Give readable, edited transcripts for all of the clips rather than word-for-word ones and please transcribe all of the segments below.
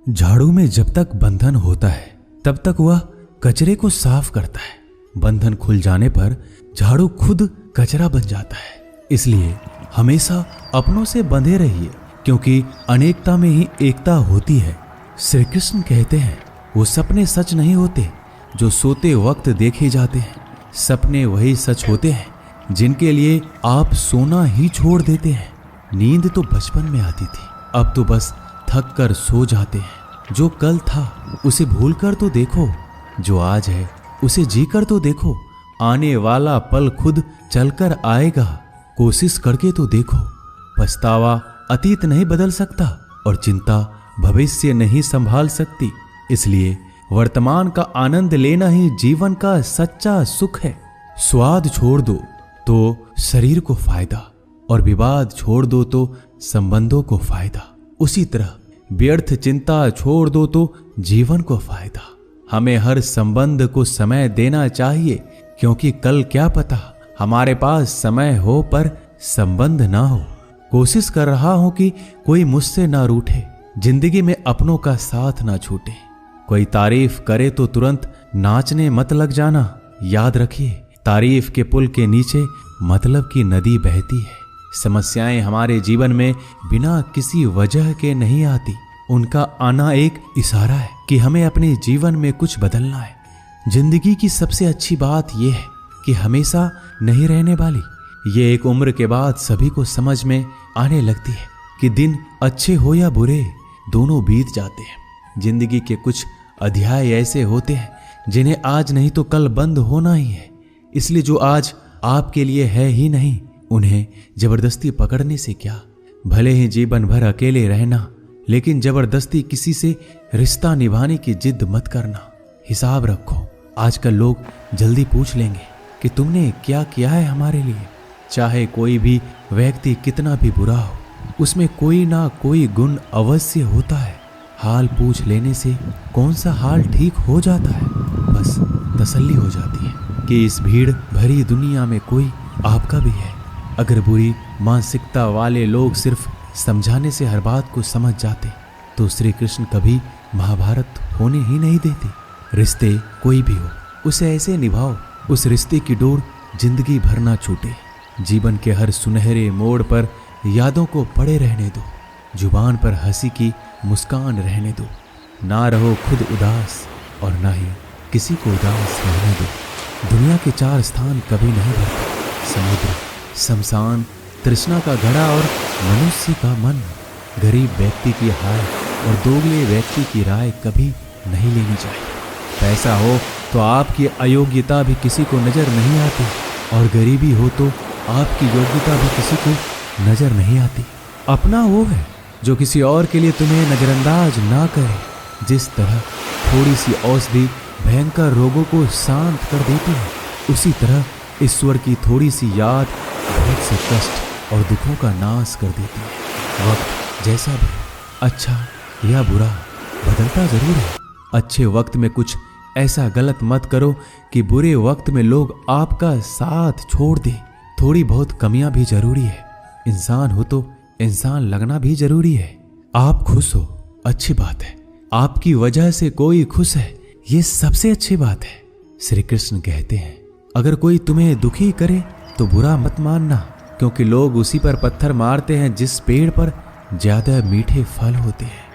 झाड़ू में जब तक बंधन होता है तब तक वह कचरे को साफ करता है। बंधन खुल जाने पर झाड़ू खुद कचरा बन जाता है। इसलिए हमेशा अपनों से बंधे रहिए, क्योंकि अनेकता में ही एकता होती है। श्री कृष्ण कहते हैं, वो सपने सच नहीं होते जो सोते वक्त देखे जाते हैं। सपने वही सच होते हैं जिनके लिए आप सोना ही छोड़ देते हैं। नींद तो बचपन में आती थी, अब तो बस थक कर सो जाते हैं। जो कल था उसे भूल कर तो देखो, जो आज है उसे जी कर तो देखो। आने वाला पल खुद चलकर आएगा, कोशिश करके तो देखो। पछतावा अतीत नहीं बदल सकता और चिंता भविष्य नहीं संभाल सकती। इसलिए वर्तमान का आनंद लेना ही जीवन का सच्चा सुख है। स्वाद छोड़ दो तो शरीर को फायदा, और विवाद छोड़ दो तो संबंधों को फायदा। उसी तरह व्यर्थ चिंता छोड़ दो तो जीवन को फायदा। हमें हर संबंध को समय देना चाहिए, क्योंकि कल क्या पता हमारे पास समय हो पर संबंध ना हो। कोशिश कर रहा हूं कि कोई मुझसे ना रूठे, जिंदगी में अपनों का साथ ना छूटे। कोई तारीफ करे तो तुरंत नाचने मत लग जाना। याद रखिए, तारीफ के पुल के नीचे मतलब की नदी बहती है। समस्याएं हमारे जीवन में बिना किसी वजह के नहीं आती। उनका आना एक इशारा है कि हमें अपने जीवन में कुछ बदलना है। जिंदगी की सबसे अच्छी बात यह है कि हमेशा नहीं रहने वाली। ये एक उम्र के बाद सभी को समझ में आने लगती है कि दिन अच्छे हो या बुरे, दोनों बीत जाते हैं। जिंदगी के कुछ अध्याय ऐसे होते हैं जिन्हें आज नहीं तो कल बंद होना ही है। इसलिए जो आज आपके लिए है ही नहीं, उन्हें जबरदस्ती पकड़ने से क्या। भले ही जीवन भर अकेले रहना, लेकिन जबरदस्ती किसी से रिश्ता निभाने की जिद मत करना। हिसाब रखो, आजकल लोग जल्दी पूछ लेंगे कि तुमने क्या किया है हमारे लिए। चाहे कोई भी व्यक्ति कितना भी बुरा हो, उसमें कोई ना कोई गुण अवश्य होता है। हाल पूछ लेने से कौन सा हाल ठीक हो जाता है, बस तसल्ली हो जाती है कि इस भीड़ भरी दुनिया में कोई आपका भी है। अगर बुरी मानसिकता वाले लोग सिर्फ समझाने से हर बात को समझ जाते तो श्री कृष्ण कभी महाभारत होने ही नहीं देते। रिश्ते कोई भी हो, उसे ऐसे निभाओ उस रिश्ते की डोर जिंदगी भर ना छूटे। जीवन के हर सुनहरे मोड़ पर यादों को पड़े रहने दो। जुबान पर हंसी की मुस्कान रहने दो। ना रहो खुद उदास और ना ही किसी को उदास रहने दो। दुनिया के चार स्थान कभी नहीं भरते, समुद्र, शमशान, तृष्णा का घड़ा और मनुष्य का मन। गरीब व्यक्ति की हाय और दोगले व्यक्ति की राय कभी नहीं लेनी चाहिए। पैसा हो तो आपकी अयोग्यता भी किसी को नजर नहीं आती, और गरीबी हो तो आपकी योग्यता भी किसी को नजर नहीं आती। अपना वो है जो किसी और के लिए तुम्हें नजरअंदाज ना करे। जिस तरह थोड़ी सी औषधि भयंकर रोगों को शांत कर देती है, उसी तरह ईश्वर की थोड़ी सी याद बहुत से कष्ट और दुखों का नाश कर देती है। वक्त जैसा भी, अच्छा या बुरा, बदलता जरूर है। अच्छे वक्त में कुछ ऐसा गलत मत करो कि बुरे वक्त में लोग आपका साथ छोड़ दे। थोड़ी बहुत कमियां भी जरूरी है। इंसान हो तो इंसान लगना भी जरूरी है। आप खुश हो, अच्छी बात है। आपकी वजह से कोई खुश है, ये सबसे अच्छी बात है। श्री कृष्ण कहते हैं, अगर कोई तुम्हें दुखी करे तो बुरा मत मानना, क्योंकि लोग उसी पर पत्थर मारते हैं जिस पेड़ पर ज्यादा मीठे फल होते हैं।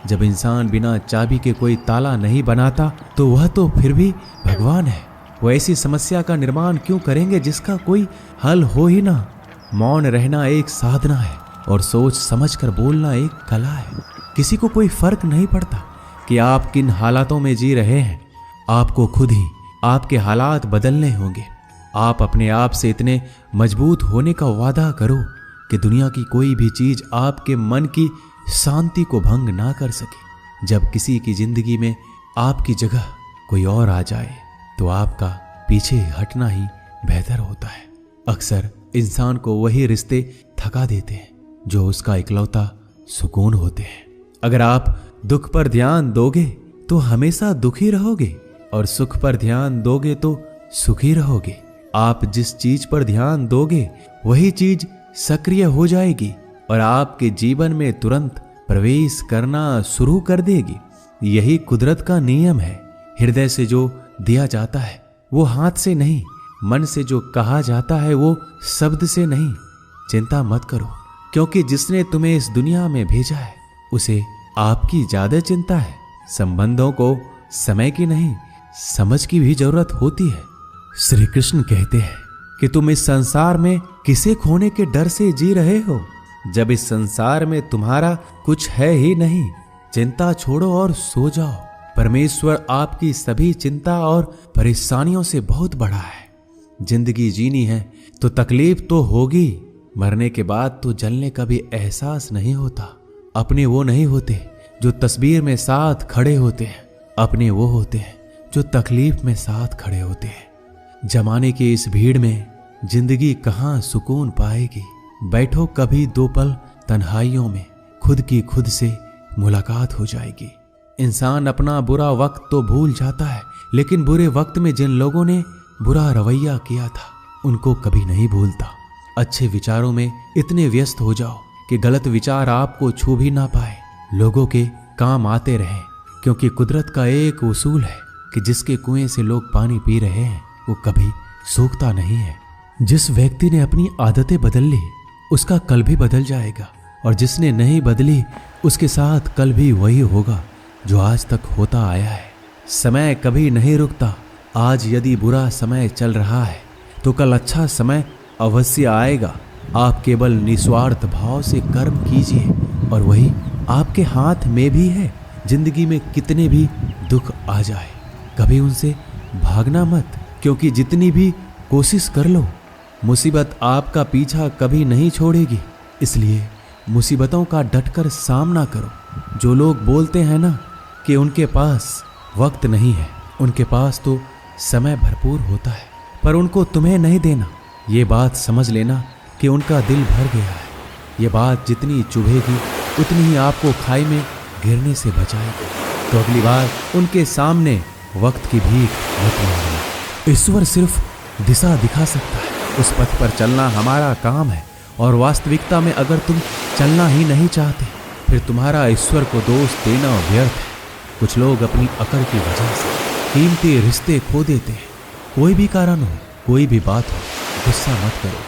जब इंसान बिना चाबी के कोई ताला नहीं बनाता तो वह तो फिर भी भगवान है। वो ऐसी समस्या का निर्माण क्यों करेंगे जिसका कोई हल हो ही ना। मौन रहना एक साधना है और सोच समझकर बोलना एक कला है। किसी को कोई फर्क नहीं पड़ता कि आप किन हालातों में जी रहे हैं। आपको खुद ही आपके हालात बदलने होंगे। आप अपने आप से इतने मजबूत होने का वादा करो कि दुनिया की कोई भी चीज आपके मन की शांति को भंग ना कर सके। जब किसी की जिंदगी में आपकी जगह कोई और आ जाए तो आपका पीछे हटना ही बेहतर होता है। अक्सर इंसान को वही रिश्ते थका देते हैं जो उसका इकलौता सुकून होते हैं। अगर आप दुख पर ध्यान दोगे तो हमेशा दुखी रहोगे, और सुख पर ध्यान दोगे तो सुखी रहोगे। आप जिस चीज पर ध्यान दोगे वही चीज सक्रिय हो जाएगी और आपके जीवन में तुरंत प्रवेश करना शुरू कर देगी। यही कुदरत का नियम है। हृदय से जो दिया जाता है वो हाथ से नहीं, मन से जो कहा जाता है वो शब्द से नहीं। चिंता मत करो, क्योंकि जिसने तुम्हें इस दुनिया में भेजा है उसे आपकी ज्यादा चिंता है। संबंधों को समय की नहीं, समझ की भी जरूरत होती है। श्री कृष्ण कहते हैं कि तुम इस संसार में किसे खोने के डर से जी रहे हो, जब इस संसार में तुम्हारा कुछ है ही नहीं। चिंता छोड़ो और सो जाओ। परमेश्वर आपकी सभी चिंता और परेशानियों से बहुत बड़ा है। जिंदगी जीनी है तो तकलीफ तो होगी, मरने के बाद तो जलने का भी एहसास नहीं होता। अपने वो नहीं होते जो तस्वीर में साथ खड़े होते हैं, अपने वो होते हैं जो तकलीफ में साथ खड़े होते हैं। जमाने की इस भीड़ में जिंदगी कहाँ सुकून पाएगी। बैठो कभी 2 पल तन्हाइयों में, खुद की खुद से मुलाकात हो जाएगी। इंसान अपना बुरा वक्त तो भूल जाता है, लेकिन बुरे वक्त में जिन लोगों ने बुरा रवैया किया था उनको कभी नहीं भूलता। अच्छे विचारों में इतने व्यस्त हो जाओ कि गलत विचार आपको छू भी ना पाए। लोगों के काम आते रहें, क्योंकि कुदरत का एक उसूल है कि जिसके कुएं से लोग पानी पी रहे हैं वो कभी सूखता नहीं है। जिस व्यक्ति ने अपनी आदतें बदल ली उसका कल भी बदल जाएगा, और जिसने नहीं बदली उसके साथ कल भी वही होगा जो आज तक होता आया है। समय कभी नहीं रुकता। आज यदि बुरा समय चल रहा है तो कल अच्छा समय अवश्य आएगा। आप केवल निस्वार्थ भाव से कर्म कीजिए और वही आपके हाथ में भी है। जिंदगी में कितने भी दुख आ जाए कभी उनसे भागना मत, क्योंकि जितनी भी कोशिश कर लो मुसीबत आपका पीछा कभी नहीं छोड़ेगी। इसलिए मुसीबतों का डटकर सामना करो। जो लोग बोलते हैं ना कि उनके पास वक्त नहीं है, उनके पास तो समय भरपूर होता है, पर उनको तुम्हें नहीं देना। ये बात समझ लेना कि उनका दिल भर गया है। ये बात जितनी चुभेगी उतनी ही आपको खाई में गिरने से बचाएगी। तो अगली बार उनके सामने वक्त की भीख मत मांगना। ईश्वर सिर्फ दिशा दिखा सकता है, उस पथ पर चलना हमारा काम है। और वास्तविकता में अगर तुम चलना ही नहीं चाहते फिर तुम्हारा ईश्वर को दोष देना व्यर्थ है। कुछ लोग अपनी अकड़ की वजह से कीमती रिश्ते खो देते हैं। कोई भी कारण हो, कोई भी बात हो, गुस्सा मत करो,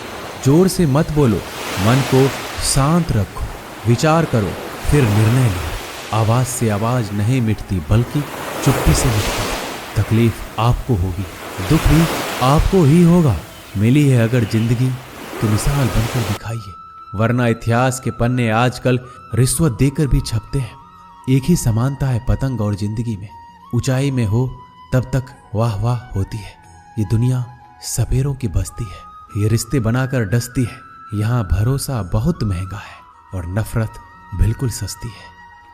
जोर से मत बोलो, मन को शांत रखो, विचार करो, फिर निर्णय लो। आवाज से आवाज नहीं मिटती बल्कि चुप्पी से मिटती है। तकलीफ आपको होगी, दुख भी आपको ही होगा। मिली है अगर जिंदगी तो मिसाल बनकर दिखाइए, वरना इतिहास के पन्ने आजकल रिश्वत देकर भी छपते हैं। एक ही समानता है पतंग और जिंदगी में। ऊंचाई में हो तब तक वाह वाह होती है। ये दुनिया सपेरों की बस्ती है, ये रिश्ते बनाकर डसती है। यहाँ भरोसा बहुत महंगा है और नफरत बिल्कुल सस्ती है।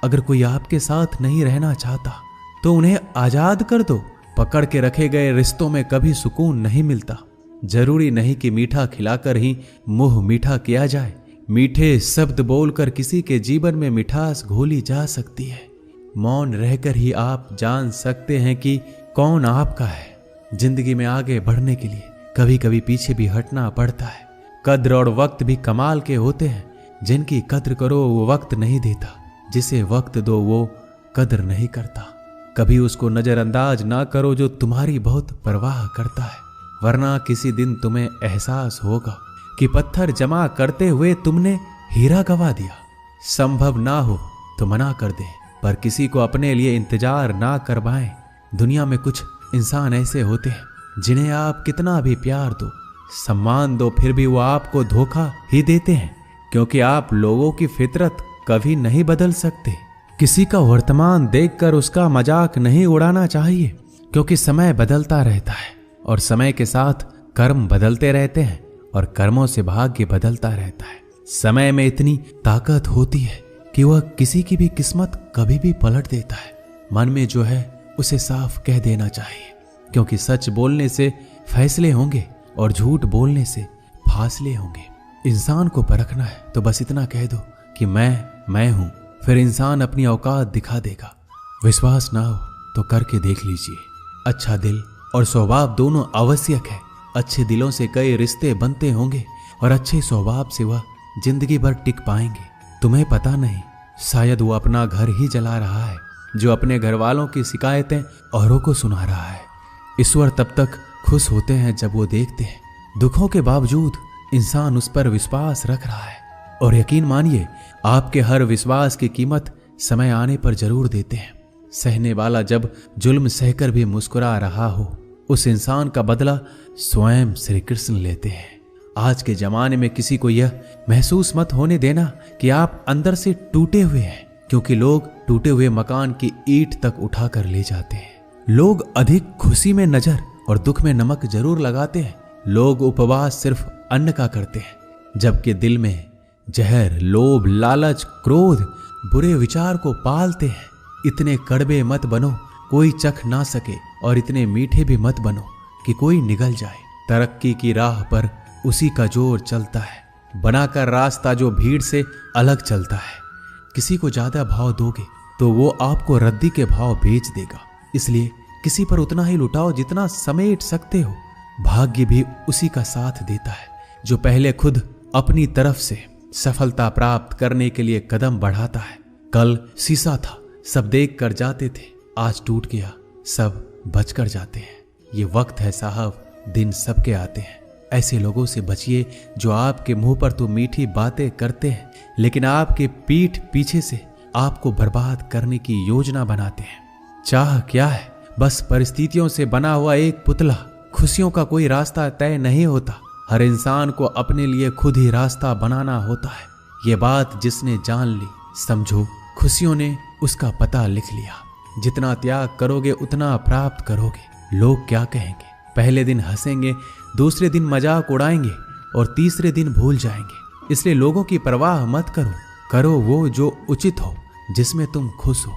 अगर कोई आपके साथ नहीं रहना चाहता तो उन्हें आजाद कर दो। पकड़ के रखे गए रिश्तों में कभी सुकून नहीं मिलता। जरूरी नहीं कि मीठा खिलाकर ही मुंह मीठा किया जाए। मीठे शब्द बोलकर किसी के जीवन में मिठास घोली जा सकती है। मौन रहकर ही आप जान सकते हैं कि कौन आपका है। जिंदगी में आगे बढ़ने के लिए कभी कभी पीछे भी हटना पड़ता है। कद्र और वक्त भी कमाल के होते हैं। जिनकी कद्र करो वो वक्त नहीं देता, जिसे वक्त दो वो कद्र नहीं करता। कभी उसको नजरअंदाज ना करो जो तुम्हारी बहुत परवाह करता है, वरना किसी दिन तुम्हें एहसास होगा कि पत्थर जमा करते हुए तुमने हीरा गवा दिया। संभव ना हो तो मना कर दे, पर किसी को अपने लिए इंतजार ना करवाएं। दुनिया में कुछ इंसान ऐसे होते हैं जिन्हें आप कितना भी प्यार दो, सम्मान दो, फिर भी वो आपको धोखा ही देते हैं, क्योंकि आप लोगों की फितरत कभी नहीं बदल सकते। किसी का वर्तमान देखकर उसका मजाक नहीं उड़ाना चाहिए, क्योंकि समय बदलता रहता है और समय के साथ कर्म बदलते रहते हैं और कर्मों से भाग्य बदलता रहता है। समय में इतनी ताकत होती है कि वह किसी की भी किस्मत कभी भी पलट देता है। मन में जो है उसे साफ कह देना चाहिए, क्योंकि सच बोलने से फैसले होंगे और झूठ बोलने से फासले होंगे। इंसान को परखना है तो बस इतना कह दो कि मैं हूं, फिर इंसान अपनी औकात दिखा देगा। विश्वास ना हो तो करके देख लीजिए। अच्छा दिल और स्वभाव दोनों आवश्यक है। अच्छे दिलों से कई रिश्ते बनते होंगे और अच्छे स्वभाव से वह जिंदगी भर टिक पाएंगे। तुम्हें पता नहीं शायद वो अपना घर ही जला रहा है, जो अपने घर वालों की शिकायतें औरों को सुना रहा है। ईश्वर तब तक खुश होते हैं जब वो देखते हैं दुखों के बावजूद इंसान उस पर विश्वास रख रहा है। और यकीन मानिए, आपके हर विश्वास की कीमत समय आने पर जरूर देते हैं। सहने वाला जब जुल्म सहकर भी मुस्कुरा रहा हो, उस इंसान का बदला स्वयं श्री कृष्ण लेते हैं। आज के जमाने में किसी को यह महसूस मत होने देना कि आप अंदर से टूटे हुए हैं, क्योंकि लोग टूटे हुए मकान की ईंट तक उठाकर ले जाते हैं। लोग अधिक खुशी में नजर और दुख में नमक जरूर लगाते हैं। लोग उपवास सिर्फ अन्न का करते हैं, जबकि दिल में जहर, लोभ, लालच, क्रोध, बुरे विचार को पालते हैं। इतने कड़वे मत बनो कोई चख ना सके, और इतने मीठे भी मत बनो कि कोई निगल जाए। तरक्की की राह पर उसी का जोर चलता है, बनाकर रास्ता जो भीड़ से अलग चलता है। किसी को ज्यादा भाव दोगे तो वो आपको रद्दी के भाव बेच देगा। इसलिए किसी पर उतना ही लुटाओ जितना समेट सकते हो। भाग्य भी उसी का साथ देता है जो पहले खुद अपनी तरफ से सफलता प्राप्त करने के लिए कदम बढ़ाता है। कल शीशा था, सब देख कर जाते थे, आज टूट गया, सब बचकर जाते हैं। ये वक्त है साहब, दिन सबके आते हैं। ऐसे लोगों से बचिए जो आपके मुंह पर तो मीठी बातें करते हैं, लेकिन आपके पीठ पीछे से आपको बर्बाद करने की योजना बनाते हैं। चाह क्या है? बस परिस्थितियों से बना हुआ एक पुतला। खुशियों का कोई रास्ता तय नहीं होता, हर इंसान को अपने लिए खुद ही रास्ता बनाना होता है। ये बात जिसने जान ली, समझो खुशियों ने उसका पता लिख लिया। जितना त्याग करोगे उतना प्राप्त करोगे। लोग क्या कहेंगे? पहले दिन हंसेंगे, दूसरे दिन मजाक उड़ाएंगे और तीसरे दिन भूल जाएंगे। इसलिए लोगों की परवाह मत करो, करो वो जो उचित हो, जिसमें तुम खुश हो।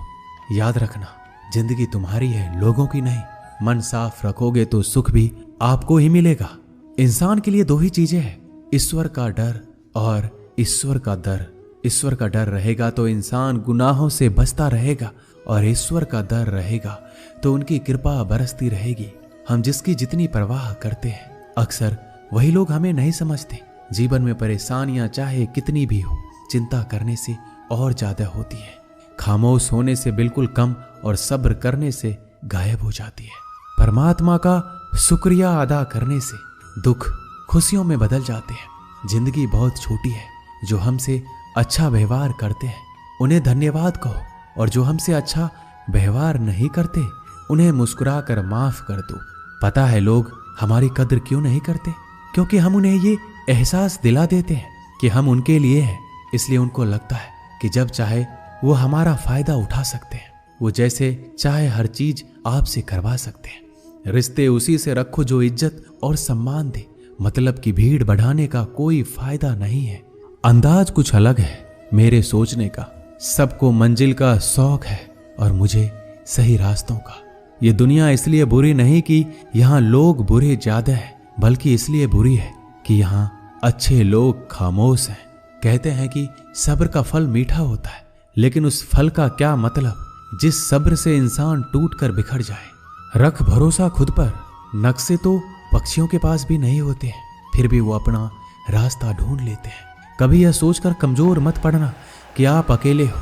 याद रखना, जिंदगी तुम्हारी है, लोगों की नहीं। मन साफ रखोगे तो सुख भी आपको ही मिलेगा। इंसान के लिए दो ही चीजें हैं, ईश्वर का डर और ईश्वर का दर। ईश्वर का डर रहेगा तो इंसान गुनाहों से बचता रहेगा, और ईश्वर का डर रहेगा तो उनकी कृपा बरसती रहेगी। हम जिसकी जितनी परवाह करते हैं, अक्सर वही लोग हमें नहीं समझते। जीवन में परेशानियां चाहे कितनी भी हो, चिंता करने से और ज्यादा होती है। खामोश होने से बिल्कुल कम और सब्र करने से गायब हो जाती है। परमात्मा का शुक्रिया अदा करने से दुख खुशियों में बदल जाते हैं। जिंदगी बहुत छोटी है, जो हमसे अच्छा व्यवहार करते हैं उन्हें धन्यवाद कहो, और जो हमसे अच्छा व्यवहार नहीं करते उन्हें मुस्कुरा कर माफ कर दो। पता है लोग हमारी कद्र क्यों नहीं करते? क्योंकि हम उन्हें ये एहसास दिला देते हैं कि हम उनके लिए हैं। इसलिए उनको लगता है कि जब चाहे वो हमारा फायदा उठा सकते हैं, वो जैसे चाहे हर चीज आपसे करवा सकते हैं। रिश्ते उसी से रखो जो इज्जत और सम्मान दे। मतलब की भीड़ बढ़ाने का कोई फायदा नहीं है। अंदाज कुछ अलग है मेरे सोचने का। सबको मंजिल का शौक है और मुझे सही रास्तों का। ये दुनिया इसलिए बुरी नहीं कि यहाँ लोग बुरे ज्यादा हैं, बल्कि इसलिए बुरी है कि यहाँ अच्छे लोग खामोश हैं। कहते हैं कि सब्र का फल मीठा होता है, लेकिन उस फल का क्या मतलब जिस सब्र से इंसान टूट कर बिखर जाए। रख भरोसा खुद पर। नक्शे तो पक्षियों के पास भी नहीं होते हैं, फिर भी वो अपना रास्ता ढूंढ लेते हैं। कभी यह सोचकर कमजोर मत पड़ना कि आप अकेले हो,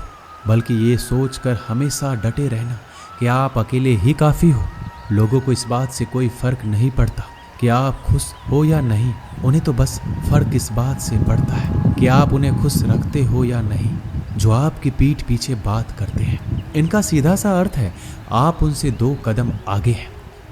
बल्कि ये सोचकर हमेशा डटे रहना कि आप अकेले ही काफी हो। लोगों को इस बात से कोई फर्क नहीं पड़ता कि आप खुश हो या नहीं। उन्हें तो बस फर्क इस बात से पड़ता है कि आप उन्हें खुश रखते हो या नहीं, जो आपकी पीठ पीछे बात करते हैं। इनका सीधा सा अर्थ है, आप उनसे 2 कदम आगे हैं।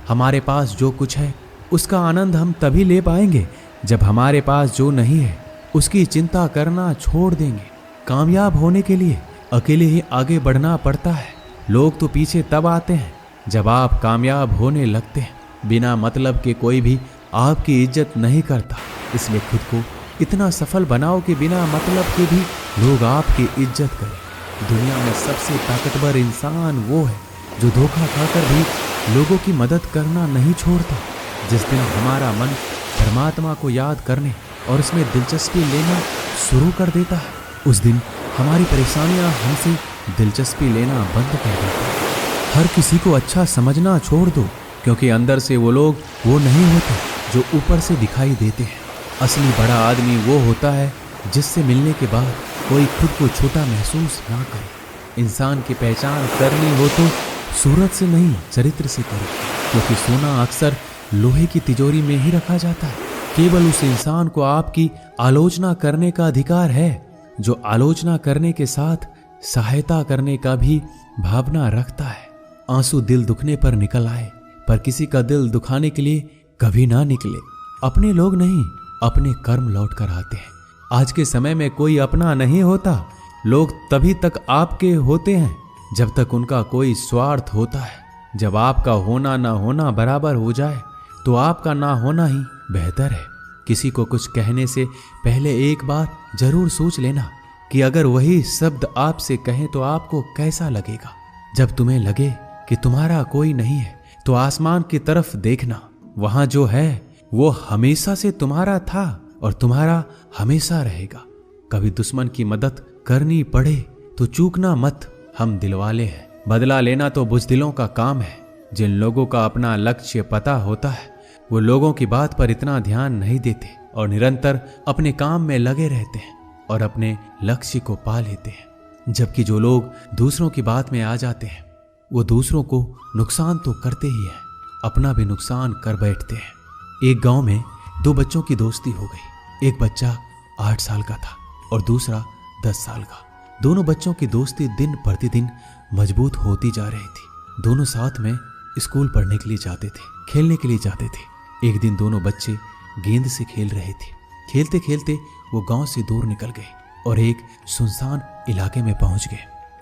हमारे पास जो कुछ है उसका आनंद हम तभी ले पाएंगे जब हमारे पास जो नहीं है उसकी चिंता करना छोड़ देंगे। कामयाब होने के लिए अकेले ही आगे बढ़ना पड़ता है। लोग तो पीछे तब आते हैं जब आप कामयाब होने लगते हैं। बिना मतलब के कोई भी आपकी इज्जत नहीं करता। इसलिए खुद को इतना सफल बनाओ कि बिना मतलब के भी लोग आपकी इज्जत करें। दुनिया में सबसे ताकतवर इंसान वो है जो धोखा खाकर भी लोगों की मदद करना नहीं छोड़ता। जिस दिन हमारा मन परमात्मा को याद करने और उसमें दिलचस्पी लेना शुरू कर देता है, उस दिन हमारी परेशानियां हमसे दिलचस्पी लेना बंद कर देती हैं। हर किसी को अच्छा समझना छोड़ दो, क्योंकि अंदर से वो लोग वो नहीं होते जो ऊपर से दिखाई देते हैं। असली बड़ा आदमी वो होता है जिससे मिलने के बाद कोई खुद को छोटा महसूस ना करे। इंसान की पहचान करनी हो तो सूरत से नहीं, चरित्र से करे, क्योंकि सोना अक्सर लोहे की तिजोरी में ही रखा जाता है। केवल उस इंसान को आपकी आलोचना करने का अधिकार है जो आलोचना करने के साथ सहायता करने का भी भावना रखता है। आंसू दिल दुखने पर निकल आए, पर किसी का दिल दुखाने के लिए कभी ना निकले। अपने लोग नहीं, अपने कर्म लौट कर आते हैं। आज के समय में कोई अपना नहीं होता। लोग तभी तक आपके होते हैं जब तक उनका कोई स्वार्थ होता है। जब आपका होना ना होना बराबर हो जाए तो आपका ना होना ही बेहतर है। किसी को कुछ कहने से पहले एक बार जरूर सोच लेना कि अगर वही शब्द आपसे कहें तो आपको कैसा लगेगा। जब तुम्हें लगे कि तुम्हारा कोई नहीं है तो आसमान की तरफ देखना, वहां जो है वो हमेशा से तुम्हारा था और तुम्हारा हमेशा रहेगा। कभी दुश्मन की मदद करनी पड़े तो चूकना मत, हम दिलवाले हैं। बदला लेना तो बुज़दिलों का काम है। जिन लोगों का अपना लक्ष्य पता होता है वो लोगों की बात पर इतना ध्यान नहीं देते और निरंतर अपने काम में लगे रहते हैं और अपने लक्ष्य को पा लेते हैं। जबकि जो लोग दूसरों की बात में आ जाते हैं वो दूसरों को नुकसान तो करते ही हैं, अपना भी नुकसान कर बैठते हैं। एक गांव में दो बच्चों की दोस्ती हो गई। एक बच्चा 8 साल का था और दूसरा 10 साल का। दोनों बच्चों की दोस्ती दिन प्रतिदिन मजबूत होती जा रही थी। दोनों साथ में स्कूल पढ़ने के लिए जाते थे, खेलने के लिए जाते थे। एक दिन दोनों बच्चे गेंद से खेल रहे थे। खेलते खेलते वो गांव से दूर निकल गए और एक सुनसान इलाके में पहुंच गए।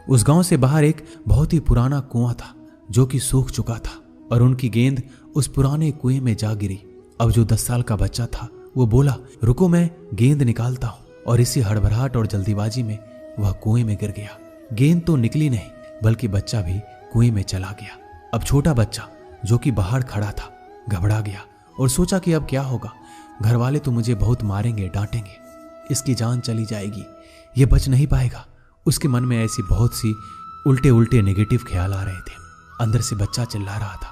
उस गांव से बाहर एक बहुत ही पुराना कुआं था जो कि सूख चुका था और उनकी गेंद उस पुराने कुएं में जा गिरी। अब जो 10 साल का बच्चा था वो बोला, रुको मैं गेंद निकालता हूं, और इसी हड़बड़ाहट और जल्दीबाजी में वह कुएं में गिर गया। गेंद तो निकली नहीं बल्कि बच्चा भी कुएं में चला गया। अब छोटा बच्चा जो कि बाहर खड़ा था घबरा गया और सोचा कि अब क्या होगा। घर वाले तो मुझे बहुत मारेंगे, डांटेंगे, इसकी जान चली जाएगी, ये बच नहीं पाएगा। उसके मन में ऐसी बहुत सी उल्टे उल्टे नेगेटिव ख्याल आ रहे थे। अंदर से बच्चा चिल्ला रहा था,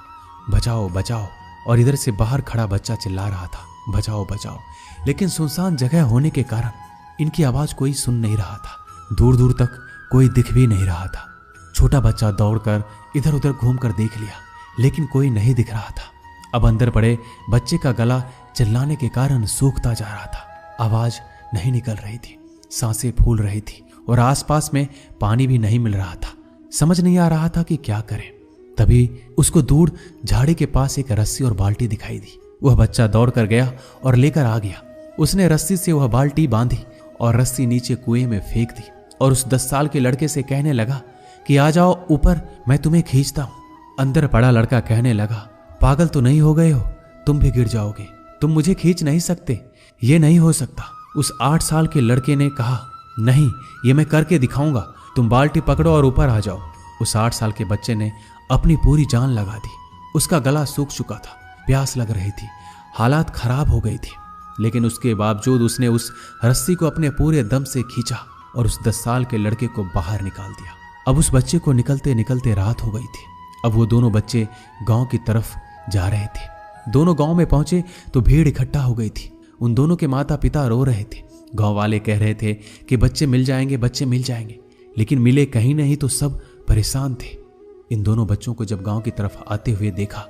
बचाओ बचाओ, और इधर से बाहर खड़ा बच्चा चिल्ला रहा था, बचाओ बचाओ। लेकिन सुनसान जगह होने के कारण इनकी आवाज कोई सुन नहीं रहा था। दूर दूर तक कोई दिख भी नहीं रहा था। छोटा बच्चा दौड़कर इधर उधर घूमकर देख लिया लेकिन कोई नहीं दिख रहा था। अब अंदर पड़े बच्चे का गला चिल्लाने के कारण सूखता जा रहा था। आवाज नहीं निकल रही थी, सांसें फूल रही थी और आसपास में पानी भी नहीं मिल रहा था। समझ नहीं आ रहा था कि क्या करे। तभी उसको दूर झाड़ी के पास एक रस्सी और बाल्टी दिखाई दी। वह बच्चा दौड़ कर गया और लेकर आ गया। उसने रस्सी से वह बाल्टी बांधी और रस्सी नीचे कुएं में फेंक दी और उस 10 साल के लड़के से कहने लगा कि आ जाओ ऊपर, मैं तुम्हें खींचता हूं। अंदर पड़ा लड़का कहने लगा, पागल तो नहीं हो गए हो, तुम भी गिर जाओगे, तुम मुझे खींच नहीं सकते, ये नहीं हो सकता। उस 8 साल के लड़के ने कहा, नहीं, ये मैं करके दिखाऊंगा, तुम बाल्टी पकड़ो और ऊपर आ जाओ। उस 8 साल के बच्चे ने अपनी पूरी जान लगा दी। उसका गला सूख चुका था, प्यास लग रही थी, हालात खराब हो गई थी, लेकिन उसके बावजूद उसने उस रस्सी को अपने पूरे दम से खींचा और उस 10 साल के लड़के को बाहर निकाल दिया। अब उस बच्चे को निकलते निकलते रात हो गई थी। अब वो दोनों बच्चे गांव की तरफ जा रहे थे। दोनों गांव में पहुंचे तो भीड़ इकट्ठा हो गई थी। उन दोनों के माता पिता रो रहे थे। गांव वाले कह रहे थे कि बच्चे मिल जाएंगे, बच्चे मिल जाएंगे, लेकिन मिले कहीं नहीं तो सब परेशान थे। इन दोनों बच्चों को जब गांव की तरफ आते हुए देखा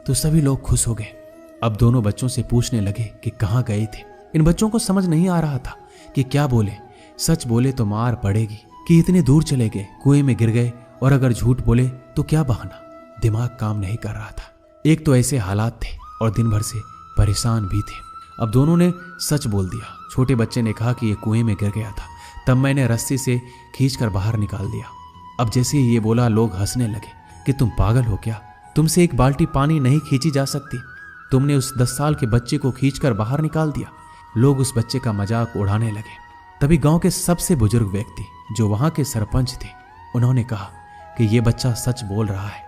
तो सभी लोग खुश हो गए। अब दोनों बच्चों से पूछने लगे कि कहाँ गए थे। इन बच्चों को समझ नहीं आ रहा था कि क्या बोले। सच बोले तो मार पड़ेगी कि इतने दूर चले गए, कुएं में गिर गए, और अगर झूठ बोले तो क्या बहाना। दिमाग काम नहीं कर रहा था। एक तो ऐसे हालात थे और दिन भर से परेशान भी थे। अब दोनों ने सच बोल दिया। छोटे बच्चे ने कहा कि ये कुएं में गिर गया था, तब मैंने रस्सी से खींचकर बाहर निकाल दिया। अब जैसे ही ये बोला लोग हंसने लगे कि तुम पागल हो क्या, तुमसे एक बाल्टी पानी नहीं खींची जा सकती, तुमने उस 10 साल के बच्चे को खींचकर बाहर निकाल दिया। लोग उस बच्चे का मजाक उड़ाने लगे। तभी गांव के सबसे बुजुर्ग व्यक्ति जो वहां के सरपंच थे, उन्होंने कहा कि ये बच्चा सच बोल रहा है,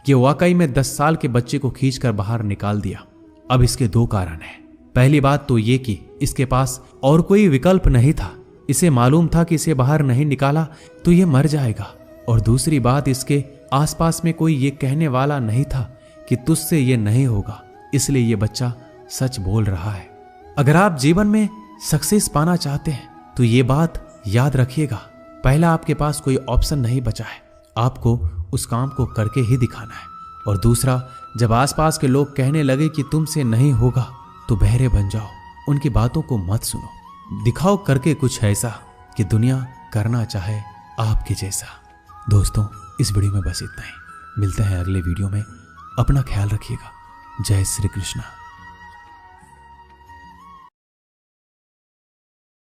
ये वाकई में 10 साल के बच्चे को खींचकर बाहर निकाल दिया। अब इसके 2 कारण हैं। पहली बात तो ये कि इसके पास और कोई विकल्प नहीं था। इसे मालूम था कि इसे बाहर नहीं निकाला तो ये मर जाएगा। और दूसरी बात, इसके आसपास में कोई ये कहने वाला नहीं था कि तुझसे ये नहीं होगा, इसलिए ये बच्चा सच बोल रहा है। अगर आप जीवन में सक्सेस पाना चाहते हैं तो ये बात याद रखिएगा, पहला आपके पास कोई ऑप्शन नहीं बचा है, आपको उस काम को करके ही दिखाना है। और दूसरा, जब आसपास के लोग कहने लगे कि तुमसे नहीं होगा तो बहरे बन जाओ, उनकी बातों को मत सुनो, दिखाओ करके कुछ ऐसा कि दुनिया करना चाहे आपके जैसा। दोस्तों, इस वीडियो में बस इतना ही, मिलते हैं अगले वीडियो में। अपना ख्याल रखिएगा। जय श्री कृष्णा।